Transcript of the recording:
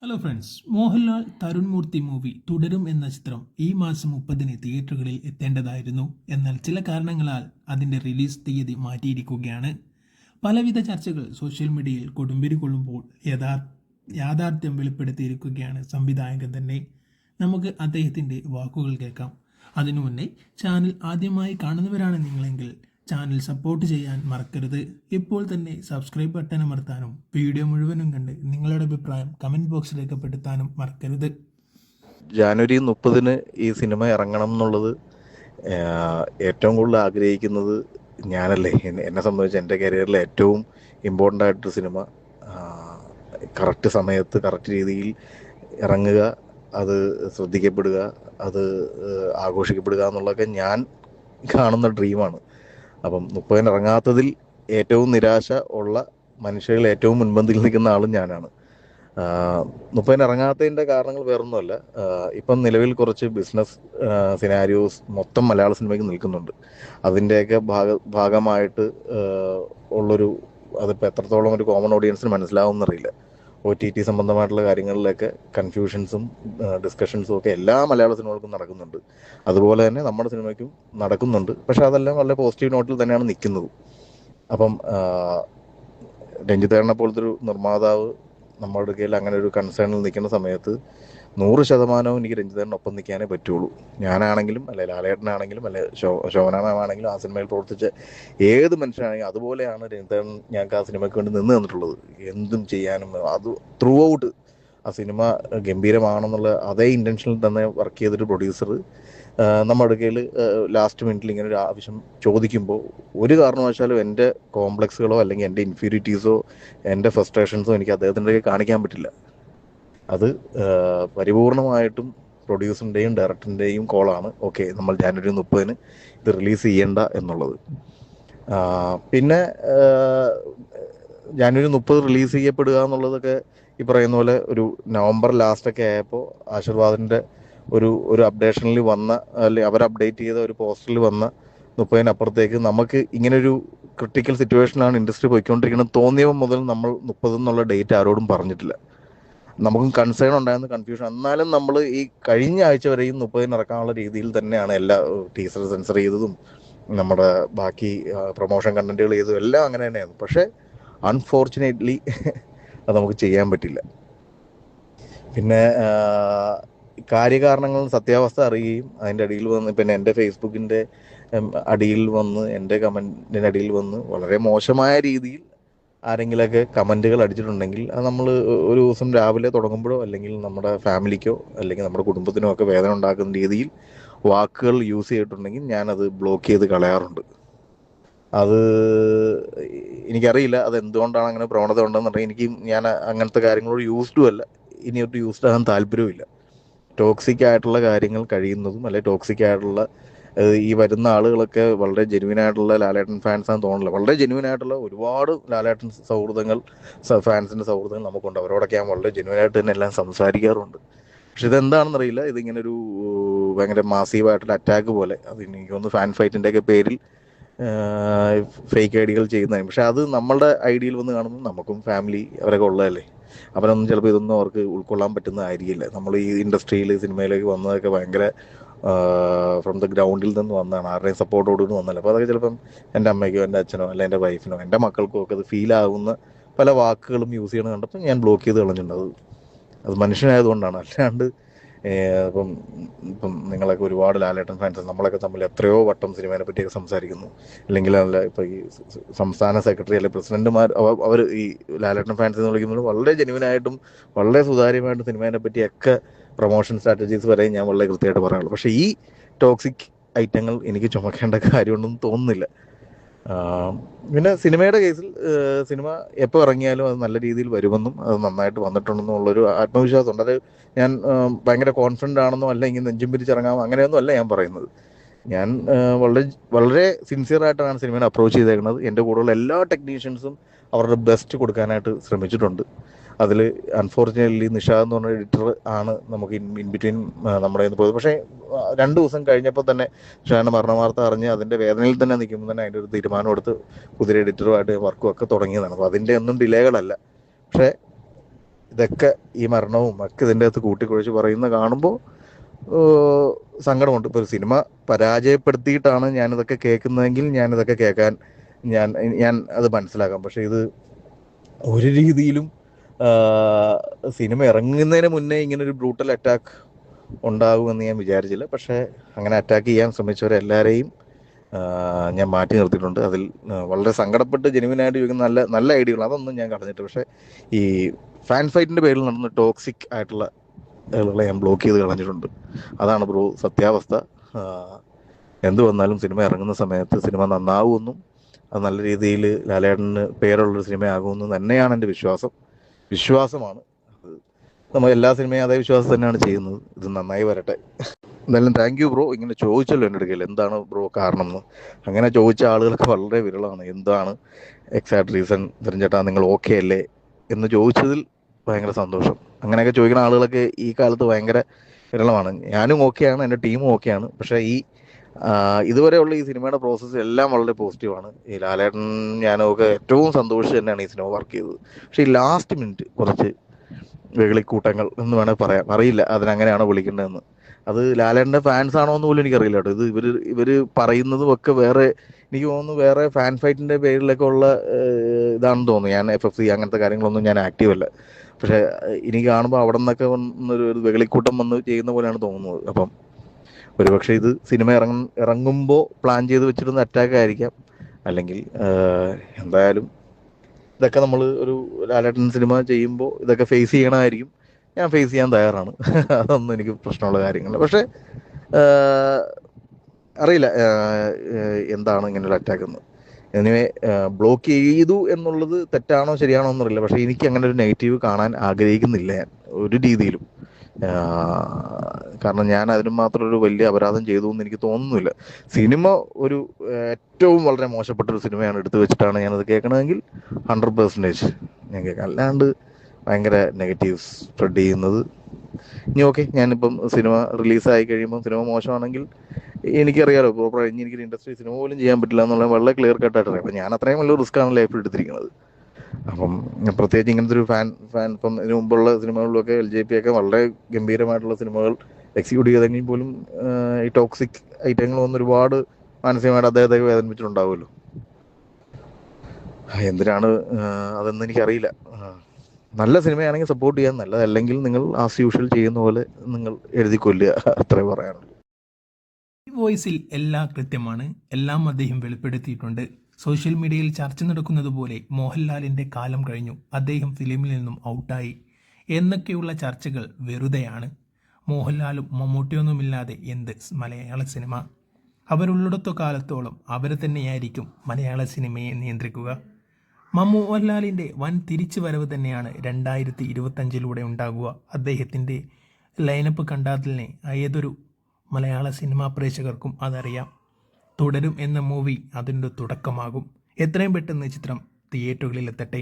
Hello friends, Mohanlal Tarun മൂർത്തി movie തുടരും എന്ന ചിത്രം ഈ മാസം 30-ന് തിയേറ്ററുകളിൽ എത്തേണ്ടതായിരുന്നു. എന്നാൽ ചില കാരണങ്ങളാൽ അതിൻ്റെ റിലീസ് തീയതി മാറ്റിയിരിക്കുകയാണ്. പലവിധ ചർച്ചകൾ സോഷ്യൽ മീഡിയയിൽ കൊടുമ്പിരി കൊള്ളുമ്പോൾ യാഥാർത്ഥ്യം വെളിപ്പെടുത്തിയിരിക്കുകയാണ് സംവിധായകൻ തന്നെ. നമുക്ക് അദ്ദേഹത്തിൻ്റെ വാക്കുകൾ കേൾക്കാം. അതിനു മുന്നേ ചാനൽ ആദ്യമായി കാണുന്നവരാണ് നിങ്ങളെങ്കിൽ ചാനൽ സപ്പോർട്ട് ചെയ്യാൻ മറക്കരുത്. ഇപ്പോൾ തന്നെ സബ്സ്ക്രൈബ് ബട്ടൺ അമർത്താനും വീഡിയോ മുഴുവനും കണ്ട് നിങ്ങളുടെ അഭിപ്രായം കമൻറ്റ് ബോക്സിൽ രേഖപ്പെടുത്താനും മറക്കരുത്. ജാനുവരി 30-ന് ഈ സിനിമ ഇറങ്ങണം എന്നുള്ളത് ഏറ്റവും കൂടുതൽ ആഗ്രഹിക്കുന്നത് ഞാനല്ലേ. എന്നെ സംബന്ധിച്ച് എൻ്റെ കരിയറിലെ ഏറ്റവും ഇമ്പോർട്ടൻ്റ് ആയിട്ടൊരു സിനിമ കറക്റ്റ് സമയത്ത് കറക്റ്റ് രീതിയിൽ ഇറങ്ങുക, അത് ശ്രദ്ധിക്കപ്പെടുക, അത് ആഘോഷിക്കപ്പെടുക എന്നുള്ളതൊക്കെ ഞാൻ കാണുന്ന ഡ്രീമാണ്. അപ്പം 30-ന് ഇറങ്ങാത്തതിൽ ഏറ്റവും നിരാശ ഉള്ള മനുഷ്യരിൽ ഏറ്റവും മുൻപന്തിയിൽ നിൽക്കുന്ന ആളും ഞാനാണ്. 30-ന് ഇറങ്ങാത്തതിൻ്റെ കാരണങ്ങൾ വേറൊന്നുമല്ല. ഇപ്പം നിലവിൽ കുറച്ച് ബിസിനസ് സിനാരിയോസ് മൊത്തം മലയാള സിനിമയ്ക്ക് നിൽക്കുന്നുണ്ട്. അതിൻ്റെയൊക്കെ ഭാഗമായിട്ട് ഉള്ളൊരു അതിപ്പോൾ എത്രത്തോളം ഒരു കോമൺ ഓഡിയൻസിന് മനസ്സിലാവുമെന്നറിയില്ല. OTT സംബന്ധമായിട്ടുള്ള കാര്യങ്ങളിലൊക്കെ കൺഫ്യൂഷൻസും ഡിസ്കഷൻസും ഒക്കെ എല്ലാ മലയാള സിനിമകൾക്കും നടക്കുന്നുണ്ട്. അതുപോലെ തന്നെ നമ്മുടെ സിനിമയ്ക്കും നടക്കുന്നുണ്ട്. പക്ഷെ അതെല്ലാം വളരെ പോസിറ്റീവ് നോട്ടിൽ തന്നെയാണ് നിൽക്കുന്നത്. അപ്പം രഞ്ജിത്തേട്ടനെ പോലത്തെ ഒരു നിർമ്മാതാവ് നമ്മുടെ കയ്യിൽ അങ്ങനെ ഒരു കൺസേണിൽ നിൽക്കുന്ന സമയത്ത് 100% എനിക്ക് രഞ്ജിത്തേട്ടനൊപ്പം നിൽക്കാനേ പറ്റുള്ളൂ. ഞാനാണെങ്കിലും അല്ലെ ലാലേട്ടനാണെങ്കിലും അല്ലെ ശോഭനാമാണെങ്കിലും ആ സിനിമയിൽ പ്രവർത്തിച്ച ഏത് മനുഷ്യനാണെങ്കിലും അതുപോലെയാണ് രഞ്ജിത്തേട്ടൻ ഞങ്ങൾക്ക് ആ സിനിമയ്ക്ക് വേണ്ടി നിന്ന് തന്നിട്ടുള്ളത്. എന്തും ചെയ്യാനും അത് ത്രൂ ഔട്ട് ആ സിനിമ ഗംഭീരമാണെന്നുള്ള അതേ ഇൻറ്റൻഷനിൽ തന്നെ വർക്ക് ചെയ്തൊരു പ്രൊഡ്യൂസർ നമ്മുടെ അടുക്കൽ ലാസ്റ്റ് മിനിറ്റിൽ ഇങ്ങനെ ഒരു ആവശ്യം ചോദിക്കുമ്പോൾ ഒരു കാരണവശാലും എൻ്റെ കോംപ്ലക്സുകളോ അല്ലെങ്കിൽ എൻ്റെ ഇൻഫീരിയറ്റീസോ എൻ്റെ ഫ്രസ്ട്രേഷൻസോ എനിക്ക് അദ്ദേഹത്തിൻ്റെ കാണിക്കാൻ പറ്റില്ല. അത് പരിപൂർണമായിട്ടും പ്രൊഡ്യൂസറിൻ്റെയും ഡയറക്ടറിൻ്റെയും കോളാണ്. ഓക്കെ, നമ്മൾ ജാനുവരി 30-ന് ഇത് റിലീസ് ചെയ്യേണ്ട എന്നുള്ളത്. പിന്നെ ജാനുവരി 30 റിലീസ് ചെയ്യപ്പെടുക എന്നുള്ളതൊക്കെ ഈ പറയുന്ന പോലെ ഒരു നവംബർ ലാസ്റ്റൊക്കെ ആയപ്പോൾ ആശീർവാദിൻ്റെ ഒരു അപ്ഡേഷനിൽ വന്ന അല്ലെങ്കിൽ അവർ അപ്ഡേറ്റ് ചെയ്ത ഒരു പോസ്റ്ററിൽ വന്ന 30-നപ്പുറത്തേക്ക് നമുക്ക് ഇങ്ങനൊരു ക്രിട്ടിക്കൽ സിറ്റുവേഷനാണ് ഇൻഡസ്ട്രി പോയിക്കൊണ്ടിരിക്കുന്നത് തോന്നിയപ്പോൾ മുതൽ നമ്മൾ 30 എന്നുള്ള ഡേറ്റ് ആരോടും പറഞ്ഞിട്ടില്ല. നമുക്കും കൺസേൺ ഉണ്ടായിരുന്ന കൺഫ്യൂഷൻ. എന്നാലും നമ്മൾ ഈ കഴിഞ്ഞ ആഴ്ച വരെയും 30-ന് ഇറക്കാനുള്ള രീതിയിൽ തന്നെയാണ് എല്ലാ ടീസർ സെൻസർ ചെയ്തതും നമ്മുടെ ബാക്കി പ്രൊമോഷൻ കണ്ടന്റുകൾ ചെയ്തതും എല്ലാം അങ്ങനെ തന്നെയായിരുന്നു. പക്ഷേ അൺഫോർച്ചുനേറ്റ്ലി അത് നമുക്ക് ചെയ്യാൻ പറ്റില്ല. പിന്നെ കാര്യകാരണങ്ങളും സത്യാവസ്ഥ അറിയുകയും അതിൻ്റെ അടിയിൽ വന്ന് പിന്നെ എൻ്റെ ഫേസ്ബുക്കിൻ്റെ അടിയിൽ വന്ന് എൻ്റെ കമൻറ്റിൻ്റെ അടിയിൽ വന്ന് വളരെ മോശമായ രീതിയിൽ ആരെങ്കിലുമൊക്കെ കമൻറ്റുകൾ അടിച്ചിട്ടുണ്ടെങ്കിൽ അത് നമ്മൾ ഒരു ദിവസം രാവിലെ തുടങ്ങുമ്പോഴോ അല്ലെങ്കിൽ നമ്മുടെ ഫാമിലിക്കോ അല്ലെങ്കിൽ നമ്മുടെ കുടുംബത്തിനോ ഒക്കെ വേദന ഉണ്ടാക്കുന്ന രീതിയിൽ വാക്കുകൾ യൂസ് ചെയ്തിട്ടുണ്ടെങ്കിൽ ഞാനത് ബ്ലോക്ക് ചെയ്ത് കളയാറുണ്ട്. അത് എനിക്കറിയില്ല അത് എന്തുകൊണ്ടാണ് അങ്ങനെ പ്രവണത ഉണ്ടെന്നുണ്ടെങ്കിൽ ഞാൻ അങ്ങനത്തെ കാര്യങ്ങളോട് യൂസ്ഡും അല്ല, ഇനിയൊട്ട് യൂസ്ഡ് ആകാൻ താല്പര്യവുമില്ല. ടോക്സിക് ആയിട്ടുള്ള കാര്യങ്ങൾ കഴിയുന്നതും അല്ലെ ടോക്സിക് ആയിട്ടുള്ള ഈ വരുന്ന ആളുകളൊക്കെ വളരെ ജെന്യുവൻ ആയിട്ടുള്ള ലാലേട്ടൻ ഫാൻസ് ആണെന്ന് തോന്നില്ല. വളരെ ജെന്യുവൻ ആയിട്ടുള്ള ഒരുപാട് ലാലേട്ടൻ സൗഹൃദങ്ങൾ ഫാൻസിൻ്റെ സൗഹൃദങ്ങൾ നമുക്കുണ്ട്. അവരോടൊക്കെ ഞാൻ വളരെ ജെന്യുവൻ ആയിട്ട് തന്നെ എല്ലാം സംസാരിക്കാറുണ്ട്. പക്ഷെ ഇതെന്താണെന്നറിയില്ല, ഇതിങ്ങനെ ഒരു ഭയങ്കര മാസീവായിട്ടുള്ള അറ്റാക്ക് പോലെ അത് എനിക്കൊന്ന് ഫാൻ ഫൈറ്റിൻ്റെയൊക്കെ പേരിൽ ഫേക്ക് ഐഡികൾ ചെയ്യുന്നതായി. പക്ഷെ അത് നമ്മളുടെ ഐഡിയയിൽ വന്ന് കാണുമ്പോൾ നമുക്കും ഫാമിലി അവരൊക്കെ ഉള്ളതല്ലേ. അവരൊന്നും ചിലപ്പോൾ ഇതൊന്നും അവർക്ക് ഉൾക്കൊള്ളാൻ പറ്റുന്നതായിരിക്കില്ല. നമ്മൾ ഈ ഇൻഡസ്ട്രിയിൽ സിനിമയിലേക്ക് വന്നതൊക്കെ ഭയങ്കര ഫ്രം ദ ഗ്രൗണ്ടിൽ നിന്ന് വന്നതാണ്, ആരുടെയും സപ്പോർട്ടോടുകൂടി വന്നല്ലോ. അപ്പോൾ അതൊക്കെ ചിലപ്പം എൻ്റെ അമ്മയ്ക്കോ എൻ്റെ അച്ഛനോ അല്ല എൻ്റെ വൈഫിനോ എൻ്റെ മക്കൾക്കോ ഒക്കെ അത് ഫീൽ ആകുന്ന പല വാക്കുകളും യൂസ് ചെയ്യണം കണ്ടപ്പോൾ ഞാൻ ബ്ലോക്ക് ചെയ്ത് കളഞ്ഞിട്ടുണ്ട്. അത് മനുഷ്യനായതുകൊണ്ടാണ്. അല്ലാണ്ട് ഇപ്പം നിങ്ങളൊക്കെ ഒരുപാട് ലാലേട്ടൻ ഫാൻസ്, നമ്മളൊക്കെ തമ്മിൽ എത്രയോ വട്ടം സിനിമയെ പറ്റിയൊക്കെ സംസാരിക്കുന്നു. അല്ലെങ്കിൽ അല്ല ഇപ്പോൾ ഈ സംസ്ഥാന സെക്രട്ടറി അല്ലെങ്കിൽ പ്രസിഡന്റുമാർ അവർ ഈ ലാലേട്ടൻ ഫാൻസ് എന്ന് വിളിക്കുന്നത് വളരെ ജെന്യുവനായിട്ടും വളരെ സുതാര്യമായിട്ടും സിനിമയെ പറ്റിയൊക്കെ പ്രൊമോഷൻ സ്ട്രാറ്റജീസ് വരെ ഞാൻ വളരെ കൃത്യമായിട്ട് പറയാനുള്ളൂ. പക്ഷേ ഈ ടോക്സിക് ഐറ്റങ്ങൾ എനിക്ക് ചുമക്കേണ്ട കാര്യമുണ്ടെന്ന് തോന്നുന്നില്ല. പിന്നെ സിനിമയുടെ കേസിൽ സിനിമ എപ്പോൾ ഇറങ്ങിയാലും അത് നല്ല രീതിയിൽ വരുമെന്നും അത് നന്നായിട്ട് വന്നിട്ടുണ്ടെന്നും ഉള്ളൊരു ആത്മവിശ്വാസമുണ്ട്. അത് ഞാൻ ഭയങ്കര കോൺഫിഡൻ്റ് ആണെന്നോ അല്ല ഇങ്ങനെ നെഞ്ചും പിരിച്ചിറങ്ങാമോ അങ്ങനെയൊന്നും അല്ല ഞാൻ പറയുന്നത്. ഞാൻ വളരെ വളരെ സിൻസിയറായിട്ടാണ് സിനിമയെ അപ്രോച്ച് ചെയ്തേക്കുന്നത്. എൻ്റെ കൂടെയുള്ള എല്ലാ ടെക്നീഷ്യൻസും അവരുടെ ബെസ്റ്റ് കൊടുക്കാനായിട്ട് ശ്രമിച്ചിട്ടുണ്ട്. അതിൽ അൺഫോർച്ചുനേറ്റ്ലി നിഷാദ് എന്ന് പറഞ്ഞ എഡിറ്റർ ആണ് നമുക്ക് ഇൻ ബിറ്റ്വീൻ നമ്മുടെ കയ്യിൽ നിന്ന് പോയത്. പക്ഷേ 2 ദിവസം കഴിഞ്ഞപ്പോൾ തന്നെ നിഷാദിൻ്റെ മരണവാർത്ത അറിഞ്ഞ് അതിൻ്റെ വേദനയിൽ തന്നെ നിൽക്കുമ്പോൾ തന്നെ അതിൻ്റെ ഒരു തീരുമാനം എടുത്ത് പുതിയ എഡിറ്ററുമായിട്ട് വർക്കും ഒക്കെ തുടങ്ങിയതാണ്. അപ്പോൾ അതിൻ്റെ ഒന്നും ഡിലേകളല്ല. പക്ഷേ ഇതൊക്കെ ഈ മരണവും ഒക്കെ ഇതിൻ്റെ അകത്ത് കൂട്ടിക്കുഴച്ച് പറയുന്ന കാണുമ്പോൾ സങ്കടമുണ്ട്. ഇപ്പോൾ ഒരു സിനിമ പരാജയപ്പെടുത്തിയിട്ടാണ് ഞാനിതൊക്കെ കേൾക്കുന്നതെങ്കിൽ ഞാനിതൊക്കെ കേൾക്കാൻ ഞാൻ ഞാൻ അത് മനസ്സിലാക്കാം. പക്ഷേ ഇത് ഒരു രീതിയിലും സിനിമ ഇറങ്ങുന്നതിന് മുന്നേ ഇങ്ങനൊരു ബ്രൂട്ടൽ അറ്റാക്ക് ഉണ്ടാകുമെന്ന് ഞാൻ വിചാരിച്ചില്ല. പക്ഷേ അങ്ങനെ അറ്റാക്ക് ചെയ്യാൻ ശ്രമിച്ചവരെല്ലാവരെയും ഞാൻ മാറ്റി നിർത്തിയിട്ടുണ്ട്. അതിൽ വളരെ സങ്കടപ്പെട്ട് ജെനുവിനായിട്ട് ചോദിക്കുന്ന നല്ല നല്ല ഐഡിയകൾ അതൊന്നും ഞാൻ കളഞ്ഞിട്ട്, പക്ഷേ ഈ ഫാൻ ഫൈറ്റിൻ്റെ പേരിൽ നടന്ന ടോക്സിക് ആയിട്ടുള്ള ആളുകളെ ഞാൻ ബ്ലോക്ക് ചെയ്ത് കളഞ്ഞിട്ടുണ്ട്. അതാണ് ബ്രോ സത്യാവസ്ഥ. എന്ത് വന്നാലും സിനിമ ഇറങ്ങുന്ന സമയത്ത് സിനിമ നന്നാവുമെന്നും അത് നല്ല രീതിയിൽ ലാലേട്ടന് പേരുള്ളൊരു സിനിമയാകുമെന്നും തന്നെയാണ് എൻ്റെ വിശ്വാസമാണ്. അത് നമ്മൾ എല്ലാ സിനിമയും അതേ വിശ്വാസം തന്നെയാണ് ചെയ്യുന്നത്. ഇത് നന്നായി വരട്ടെ. എന്തായാലും താങ്ക് യു ബ്രോ. ഇങ്ങനെ ചോദിച്ചല്ലോ എൻ്റെ അടുക്കൽ എന്താണ് ബ്രോ കാരണം എന്ന്. അങ്ങനെ ചോദിച്ച ആളുകൾക്ക് വളരെ വിരളമാണ്. എന്താണ് എക്സാക്ട് റീസൺ തിരഞ്ഞെട്ടാ, നിങ്ങൾ ഓക്കെ അല്ലേ എന്ന് ചോദിച്ചതിൽ ഭയങ്കര സന്തോഷം. അങ്ങനെയൊക്കെ ചോദിക്കുന്ന ആളുകളൊക്കെ ഈ കാലത്ത് ഭയങ്കര വിരളമാണ്. ഞാനും ഓക്കെയാണ്, എൻ്റെ ടീമും ഓക്കെയാണ്. പക്ഷേ ഈ ഇതുവരെയുള്ള ഈ സിനിമയുടെ പ്രോസസ്സ് എല്ലാം വളരെ പോസിറ്റീവാണ്. ഈ ലാലേട്ടൻ ഞാനൊക്കെ ഏറ്റവും സന്തോഷിച്ച് തന്നെയാണ് ഈ സിനിമ വർക്ക് ചെയ്തത്. പക്ഷേ ഈ ലാസ്റ്റ് മിനിറ്റ് കുറച്ച് വെകളിക്കൂട്ടങ്ങൾ എന്ന് വേണമെങ്കിൽ പറയാം, അറിയില്ല അതിനങ്ങനെയാണോ വിളിക്കേണ്ടതെന്ന്. അത് ലാലേട്ടൻ്റെ ഫാൻസ് ആണോ എന്ന് പോലും എനിക്കറിയില്ല കേട്ടോ. ഇത് ഇവർ പറയുന്നതും ഒക്കെ വേറെ, എനിക്ക് തോന്നുന്നു വേറെ ഫാൻ ഫൈറ്റിൻ്റെ പേരിലൊക്കെ ഉള്ള ഇതാണെന്ന് തോന്നുന്നു. ഞാൻ FFC അങ്ങനത്തെ കാര്യങ്ങളൊന്നും ഞാൻ ആക്റ്റീവ് അല്ല. പക്ഷേ എനിക്ക് കാണുമ്പോൾ അവിടെ നിന്നൊക്കെ ഒരു വെകളിക്കൂട്ടം വന്ന് ചെയ്യുന്ന പോലെയാണ് തോന്നുന്നത്. അപ്പം ഒരുപക്ഷെ ഇത് സിനിമ ഇറങ്ങുമ്പോൾ പ്ലാൻ ചെയ്ത് വെച്ചിരുന്ന അറ്റാക്ക് ആയിരിക്കാം. അല്ലെങ്കിൽ എന്തായാലും ഇതൊക്കെ നമ്മൾ ഒരു ലാലേട്ടൻ സിനിമ ചെയ്യുമ്പോൾ ഇതൊക്കെ ഫേസ് ചെയ്യണമായിരിക്കും. ഞാൻ ഫേസ് ചെയ്യാൻ തയ്യാറാണ്. അതൊന്നും എനിക്ക് പ്രശ്നമുള്ള കാര്യങ്ങളല്ല. പക്ഷേ അറിയില്ല എന്താണ് ഇങ്ങനൊരു അറ്റാക്ക് എന്ന്. എനിവേ ബ്ലോക്ക് ചെയ്തു എന്നുള്ളത് തെറ്റാണോ ശരിയാണോ എന്നറിയില്ല. പക്ഷേ എനിക്ക് അങ്ങനെ ഒരു നെഗറ്റീവ് കാണാൻ ആഗ്രഹിക്കുന്നില്ല ഞാൻ ഒരു രീതിയിലും. കാരണം ഞാൻ അതിന് മാത്രം ഒരു വലിയ അപരാധം ചെയ്തു എന്ന് എനിക്ക് തോന്നുന്നില്ല. സിനിമ ഒരു ഏറ്റവും വളരെ മോശപ്പെട്ടൊരു സിനിമയാണ് എടുത്തു വെച്ചിട്ടാണ് ഞാനത് കേൾക്കണമെങ്കിൽ 100% ഞാൻ കേൾക്കാം. അല്ലാണ്ട് ഭയങ്കര നെഗറ്റീവ്സ് സ്പ്രെഡ് ചെയ്യുന്നത് ഇനി ഓക്കെ. ഞാനിപ്പം സിനിമ റിലീസായി കഴിയുമ്പം സിനിമ മോശമാണെങ്കിൽ എനിക്കറിയാലോ പ്രോപ്പർ ഇനി എനിക്ക് ഇൻഡസ്ട്രി സിനിമ പോലും ചെയ്യാൻ പറ്റില്ല എന്നുള്ള വളരെ ക്ലിയർ കട്ടായിട്ട് അറിയാം. അപ്പം ഞാൻ അത്രയും വലിയ റിസ്ക്കാണ് ലൈഫിൽ എടുത്തിരിക്കുന്നത്. അപ്പം പ്രത്യേകിച്ച് ഇങ്ങനത്തെ ഒരു ഫാൻ ഇപ്പം ഇതിനു മുമ്പുള്ള സിനിമകളിലൊക്കെ LJP ഒക്കെ വളരെ ഗംഭീരമായിട്ടുള്ള സിനിമകൾ എക്സിക്യൂട്ട് ചെയ്തെങ്കിൽ പോലും ഈ ടോക്സിക് ഐറ്റങ്ങൾ വന്ന് ഒരുപാട് മാനസികമായിട്ട് അദ്ദേഹത്തെ വേദനിപ്പിച്ചിട്ടുണ്ടാവുമല്ലോ. എന്തിനാണ് അതെന്ന് എനിക്കറിയില്ല. നല്ല സിനിമയാണെങ്കിൽ സപ്പോർട്ട് ചെയ്യാൻ, നല്ലതല്ലെങ്കിൽ നിങ്ങൾ ആസ് യൂഷ്വൽ ചെയ്യുന്ന പോലെ നിങ്ങൾ എഴുതി കൊല്ലുക, അത്രേ പറയാനുള്ളൂ. ഈ വോയിസിൽ എല്ലാം കൃത്യമാണ്. എല്ലാം അദ്ദേഹം വെളിപ്പെടുത്തിയിട്ടുണ്ട്. സോഷ്യൽ മീഡിയയിൽ ചർച്ച നടക്കുന്നത് പോലെ മോഹൻലാലിൻ്റെ കാലം കഴിഞ്ഞു, അദ്ദേഹം ഫിലിമിൽ നിന്നും ഔട്ടായി എന്നൊക്കെയുള്ള ചർച്ചകൾ വെറുതെയാണ്. മോഹൻലാലും മമ്മൂട്ടിയൊന്നുമില്ലാതെ എന്ത് മലയാള സിനിമ? അവരുള്ളിടത്തു കാലത്തോളം അവർ തന്നെയായിരിക്കും മലയാള സിനിമയെ നിയന്ത്രിക്കുക. മോഹൻലാലിൻ്റെ വൻ തിരിച്ചു വരവ് തന്നെയാണ് 2025 ഉണ്ടാകുക. അദ്ദേഹത്തിൻ്റെ ലൈനപ്പ് കണ്ടാൽ തന്നെ ഏതൊരു മലയാള സിനിമാ പ്രേക്ഷകർക്കും അതറിയാം. തുടരും എന്ന മൂവി അതിൻ്റെ തുടക്കമാകും. എത്രയും പെട്ടെന്ന് ചിത്രം തിയേറ്ററുകളിലെത്തട്ടെ.